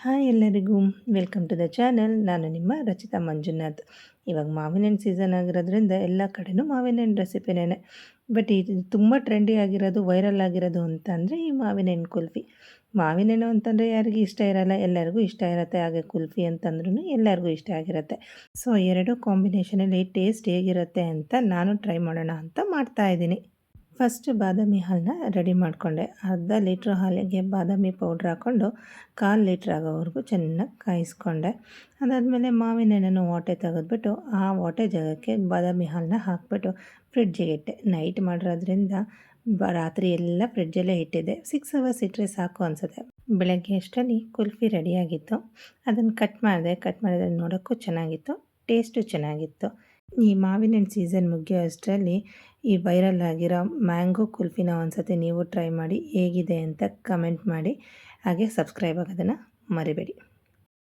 Hi ಎಲ್ಲರಿಗೂ welcome to the channel. ನಾನು ನಿಮ್ಮ ರಚಿತಾ ಮಂಜುನಾಥ್. ಇವಾಗ ಮಾವಿನ ಸೀಸನ್ ಆಗಿರೋದ್ರಿಂದ ಎಲ್ಲ ಕಡೆನೂ ಮಾವಿನ ಹಣ್ಣು ರೆಸಿಪಿನೇ. ಬಟ್ ಇದು ತುಂಬ ಟ್ರೆಂಡಿ ಆಗಿರೋದು, ವೈರಲ್ ಆಗಿರೋದು ಅಂತಂದರೆ ಈ ಮಾವಿನ ಹಣ್ಣು ಕುಲ್ಫಿ. ಮಾವಿನ ಹಣ್ಣು ಅಂತಂದರೆ ಯಾರಿಗೂ ಇಷ್ಟ ಇರಲ್ಲ, ಎಲ್ಲರಿಗೂ ಇಷ್ಟ ಇರುತ್ತೆ. ಹಾಗೆ ಕುಲ್ಫಿ ಅಂತಂದ್ರೂ ಎಲ್ಲರಿಗೂ ಇಷ್ಟ ಆಗಿರುತ್ತೆ. ಸೊ ಎರಡು ಕಾಂಬಿನೇಷನಲ್ಲಿ ಟೇಸ್ಟ್ ಹೇಗಿರುತ್ತೆ ಅಂತ ನಾನು ಟ್ರೈ ಮಾಡೋಣ ಅಂತ ಮಾಡ್ತಾಯಿದ್ದೀನಿ. ಫಸ್ಟ್ ಬಾದಾಮಿ ಹಾಲನ್ನ ರೆಡಿ ಮಾಡಿಕೊಂಡೆ. ಅರ್ಧ ಲೀಟ್ರ್ ಹಾಲಿಗೆ ಬಾದಾಮಿ ಪೌಡ್ರ್ ಹಾಕ್ಕೊಂಡು 1/4 ಲೀಟ್ರ್ ಆಗೋವರೆಗೂ ಚೆನ್ನಾಗಿ ಕಾಯಿಸ್ಕೊಂಡೆ. ಅದಾದಮೇಲೆ ಮಾವಿನ ಹಣ್ಣನ್ನು ವಾಟೆ ತೆಗೆದ್ಬಿಟ್ಟು ಆ ವಾಟೆ ಜಾಗಕ್ಕೆ ಬಾದಾಮಿ ಹಾಲನ್ನ ಹಾಕಿಬಿಟ್ಟು ಫ್ರಿಡ್ಜಿಗೆ ಇಟ್ಟೆ. ನೈಟ್ ಮಾಡಿರೋದ್ರಿಂದ ರಾತ್ರಿ ಎಲ್ಲ ಫ್ರಿಡ್ಜಲ್ಲೇ ಇಟ್ಟಿದ್ದೆ. 6 ಅವರ್ಸ್ ಇಟ್ಟರೆ ಸಾಕು ಅನಿಸುತ್ತೆ. ಬೆಳಗ್ಗೆ ಅಷ್ಟರಲ್ಲಿ ಕುಲ್ಫಿ ರೆಡಿಯಾಗಿತ್ತು. ಅದನ್ನು ಕಟ್ ಮಾಡಿದ್ರೆ ನೋಡೋಕ್ಕೂ ಚೆನ್ನಾಗಿತ್ತು, ಟೇಸ್ಟು ಚೆನ್ನಾಗಿತ್ತು. ಈ ಮಾವಿನ ಹಣ್ಣು ಸೀಸನ್ ಮುಗಿಯೋ ಅಷ್ಟರಲ್ಲಿ ಈ ವೈರಲ್ ಆಗಿರೋ ಮ್ಯಾಂಗೋ ಕುಲ್ಫಿನ ಒಂದ್ಸತಿ ನೀವು ಟ್ರೈ ಮಾಡಿ, ಹೇಗಿದೆ ಅಂತ ಕಮೆಂಟ್ ಮಾಡಿ. ಹಾಗೆ ಸಬ್ಸ್ಕ್ರೈಬ್ ಆಗೋದನ್ನು ಮರಿಬೇಡಿ.